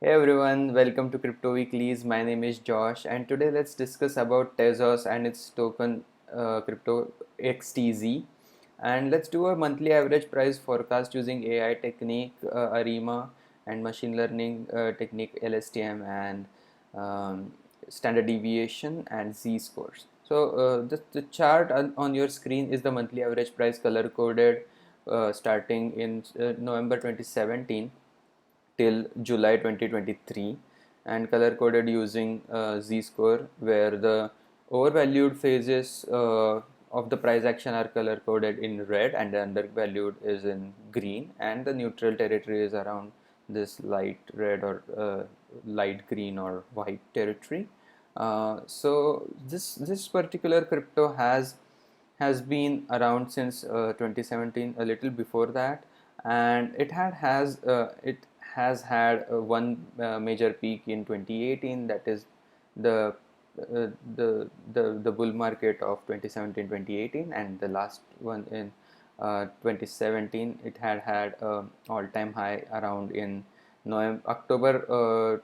Hey everyone, welcome to Crypto Weeklies. My name is Josh, and today let's discuss about Tezos and its token crypto XTZ. And let's do a monthly average price forecast using AI technique, ARIMA, and machine learning technique LSTM, and um, standard deviation and Z scores. So the chart on your screen is the monthly average price color coded starting in November 2017 till July 2023 and color coded using z-score, where the overvalued phases of the price action are color coded in red and the undervalued is in green, and the neutral territory is around this light red or light green or white territory. So this particular crypto has been around since 2017, a little before that, and it has had one major peak in 2018, that is the the bull market of 2017-2018, and the last one in 2017. It had all-time high around in October,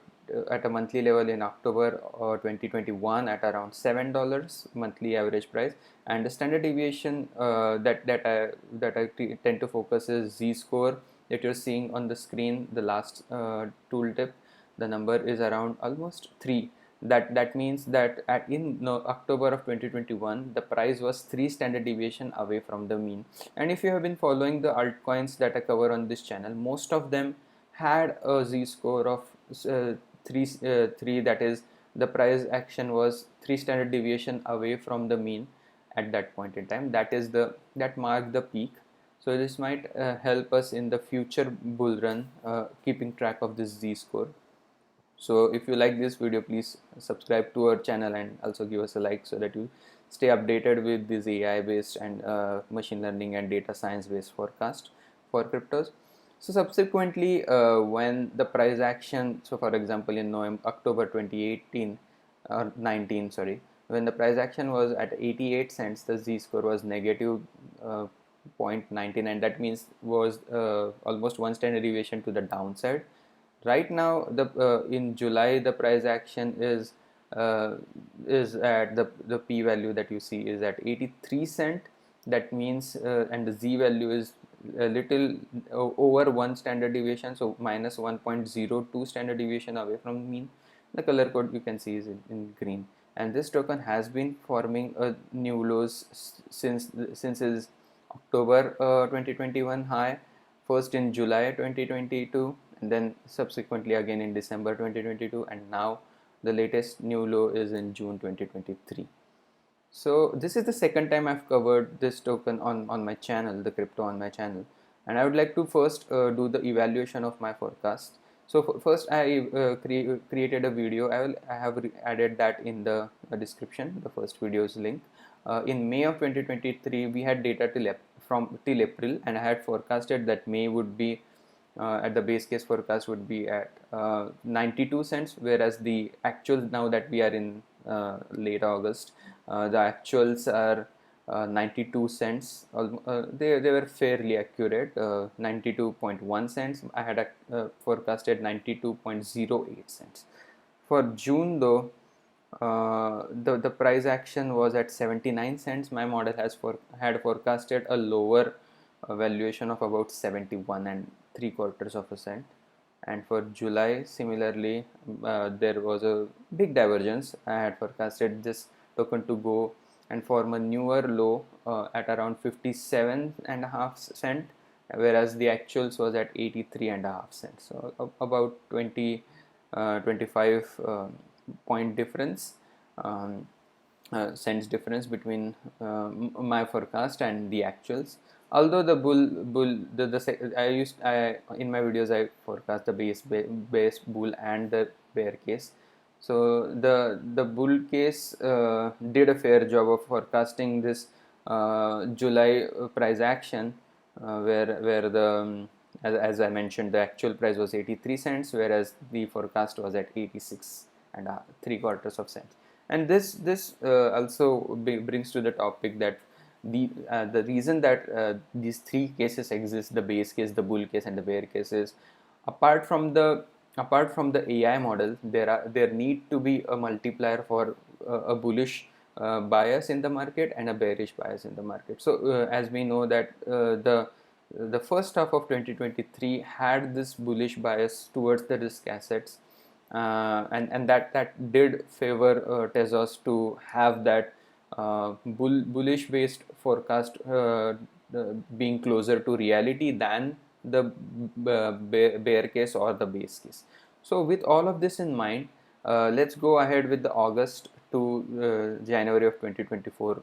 at a monthly level in October 2021 at around $7 monthly average price. And the standard deviation that I tend to focus is z-score, that you're seeing on the screen, the last tooltip. The number is around almost 3. That means that in October of 2021 the price was 3 standard deviation away from the mean. And if you have been following the altcoins that I cover on this channel, most of them had a z-score of 3, that is, the price action was 3 standard deviation away from the mean at that point in time. That marked the peak. So this might help us in the future bull run, keeping track of this z-score. So if you like this video, please subscribe to our channel and also give us a like, so that you stay updated with this AI based and machine learning and data science based forecast for cryptos. So subsequently, when the price action, so for example in October 2018 or 19, sorry, when the price action was at 88 cents, the z-score was negative 0.99. That means was almost 1 standard deviation to the downside. Right now, the in July the price action is at the p value that you see is at 83 cent. That means and the z value is a little over 1 standard deviation, so minus 1.02 standard deviation away from mean. The color code you can see is in green, and this token has been forming a new lows since its October 2021 high, first in July 2022, and then subsequently again in December 2022, and now the latest new low is in June 2023. So this is the second time I've covered this token on my channel, the crypto on my channel, and I would like to first do the evaluation of my forecast. So first I created a video. I have added that in the description, the first video's link. In May of 2023 we had data till April, and I had forecasted that May would be at the base case forecast would be at 92 cents, whereas the actual, now that we are in late August, the actuals are 92 cents. They were fairly accurate, 92.1 cents. I had forecasted 92.08 cents. For June though, the price action was at 79 cents. My model had forecasted a lower valuation of about 71 and 3/4 of a cent. And for July similarly, there was a big divergence. I had forecasted this token to go and form a newer low at around 57.5 cent, whereas the actuals was at 83.5 cents. So about 25 point difference, cents difference between my forecast and the actuals. Although the I in my videos I forecast the base bull and the bear case. So the bull case did a fair job of forecasting this July price action, where the as I mentioned, the actual price was 83 cents, whereas the forecast was at 86 and 3/4 of cents. And this also brings to the topic that the reason that these three cases exist, the base case, the bull case, and the bear case, is apart from the apart from the AI model, there need to be a multiplier for a bullish bias in the market and a bearish bias in the market. So as we know that the first half of 2023 had this bullish bias towards the risk assets, and that did favor Tezos to have that bullish based forecast being closer to reality than the bear case or the base case. So with all of this in mind, let's go ahead with the August to January of 2024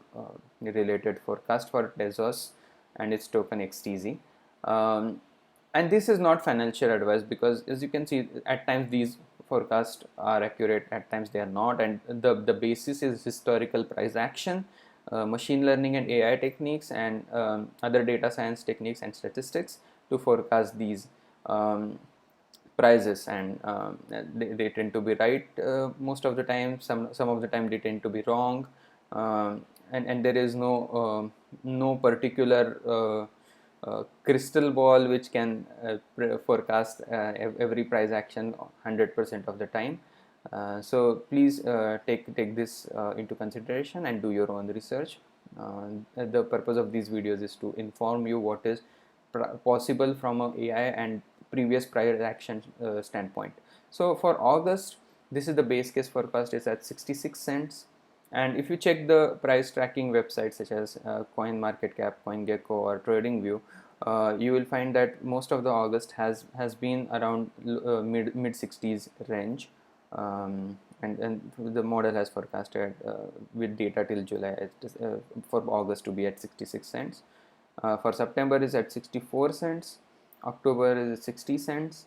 related forecast for Tezos and its token XTZ. And this is not financial advice, because as you can see, at times these forecasts are accurate, at times they are not, and the basis is historical price action, machine learning and AI techniques, and other data science techniques and statistics to forecast these prices, and they tend to be right most of the time. Some of the time they tend to be wrong, and there is no particular crystal ball which can forecast every price action 100% of the time. So please take this into consideration and do your own research. The purpose of these videos is to inform you what is possible from a AI and previous price action standpoint. So for August, this is the base case forecast is at 66 cents. And if you check the price tracking websites such as CoinMarketCap, CoinGecko, or TradingView, you will find that most of the August has been around mid 60s range, and the model has forecasted with data till July for August to be at 66 cents. For September is at 64 cents, October is at 60 cents,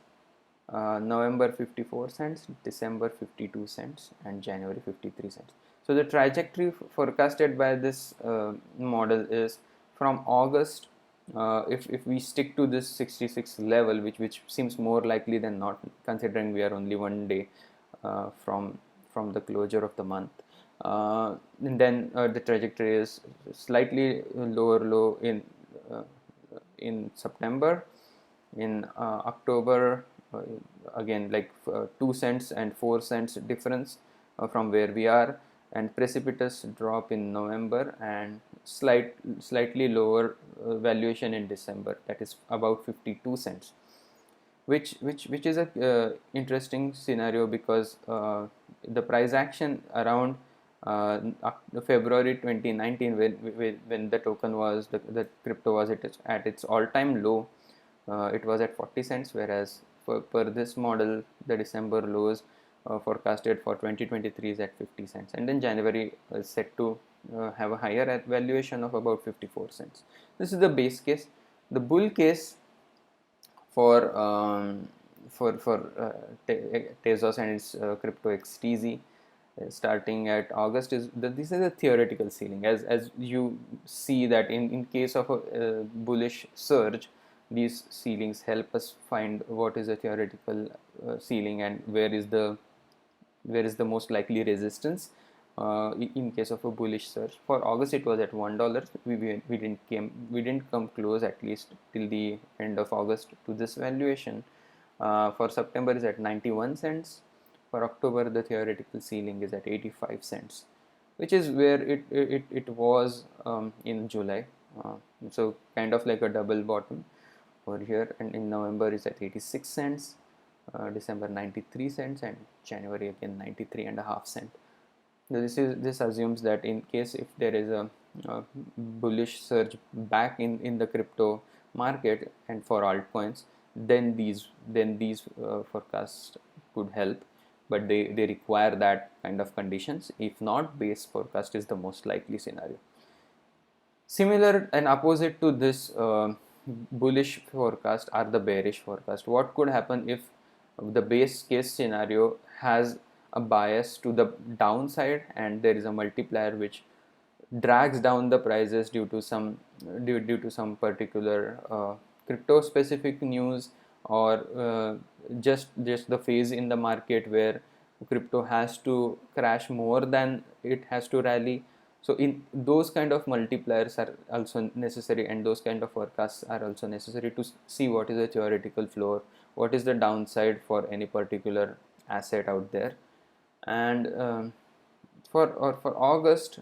November 54 cents, December 52 cents, and January 53 cents. So the trajectory forecasted by this model is from August, if we stick to this 66 level, which seems more likely than not, considering we are only one day from the closure of the month, and then the trajectory is slightly lower low in September. In October, again like 2 cents and 4 cents difference from where we are, and precipitous drop in November, and slightly lower valuation in December, that is about 52 cents, which is a interesting scenario, because the price action around February 2019, when the token was the crypto was at its all-time low, it was at 40 cents, whereas per this model the December lows forecasted for 2023 is at 50 cents, and then January is set to have a higher valuation of about 54 cents. This is the base case. The bull case for Tezos and its crypto XTZ starting at August is that this is a theoretical ceiling. As you see that in case of a bullish surge, these ceilings help us find what is a theoretical ceiling and where is the most likely resistance in case of a bullish surge. For August it was at $1. We didn't come close, at least till the end of August, to this valuation. For September is at 91 cents. For October the theoretical ceiling is at 85 cents, which is where it was in July. So kind of like a double bottom over here, and in November is at 86 cents, December 93 cents, and January again 93.5 cents. This assumes that in case if there is a bullish surge back in the crypto market and for altcoins, then these forecasts could help, but they require that kind of conditions. If not, base forecast is the most likely scenario. Similar and opposite to this bullish forecast are the bearish forecast. What could happen if the base case scenario has a bias to the downside and there is a multiplier which drags down the prices due to some particular crypto specific news, or just the phase in the market where crypto has to crash more than it has to rally. So in those kind of multipliers are also necessary, and those kind of forecasts are also necessary to see what is the theoretical floor, what is the downside for any particular asset out there. And for August,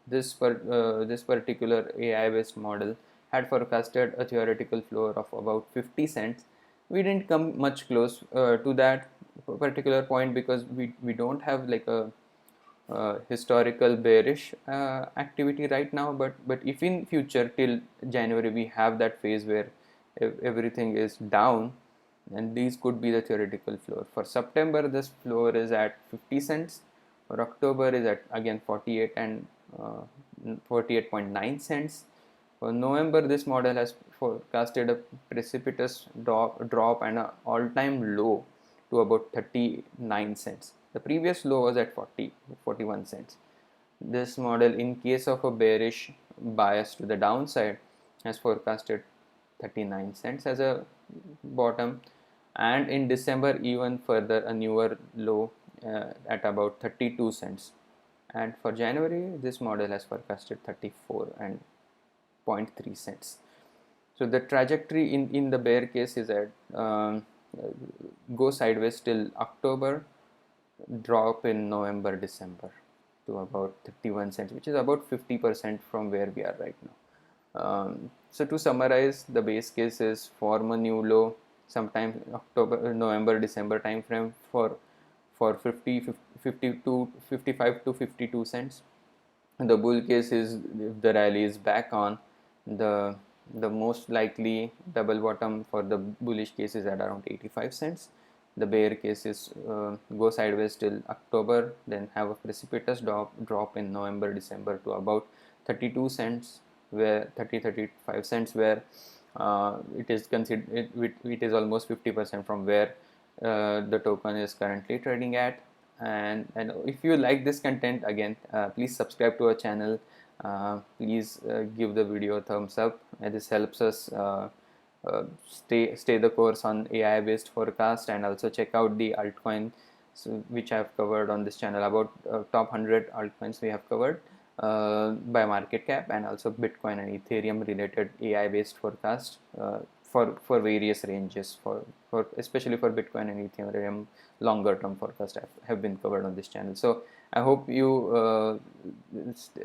this particular AI based model had forecasted a theoretical floor of about 50 cents. We didn't come much close to that particular point because we don't have like a historical bearish activity right now, but if in future till January we have that phase where everything is down, and these could be the theoretical floor. For September, this floor is at 50 cents. For October is at again 48 and 48.9 cents. For November, this model has forecasted a precipitous drop and an all-time low to about 39 cents. The previous low was at 41 cents. This model, in case of a bearish bias to the downside, has forecasted 39 cents as a bottom, and in December even further a newer low at about 32 cents. And for January, this model has forecasted 34 and 0.3 cents. So the trajectory in the bear case is at go sideways till October, drop in November, December to about 31 cents, which is about 50% from where we are right now. So to summarize, the base case is form a new low sometime October, November, December time frame for 55 to 52 cents. The bull case is if the rally is back on, the most likely double bottom for the bullish case is at around 85 cents. The bear case is go sideways till October, then have a precipitous drop in November, December to about 32 cents, where 35 cents, where it is considered it is almost 50% from where the token is currently trading at. And if you like this content, again please subscribe to our channel. Please give the video a thumbs up, and this helps us stay the course on AI based forecast. And also check out the altcoins which I have covered on this channel. About top 100 altcoins we have covered by market cap, and also Bitcoin and Ethereum related AI based forecast for various ranges, for especially for Bitcoin and Ethereum longer term forecast have been covered on this channel. So I hope you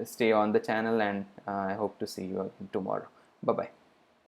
stay on the channel, and I hope to see you tomorrow. Bye bye.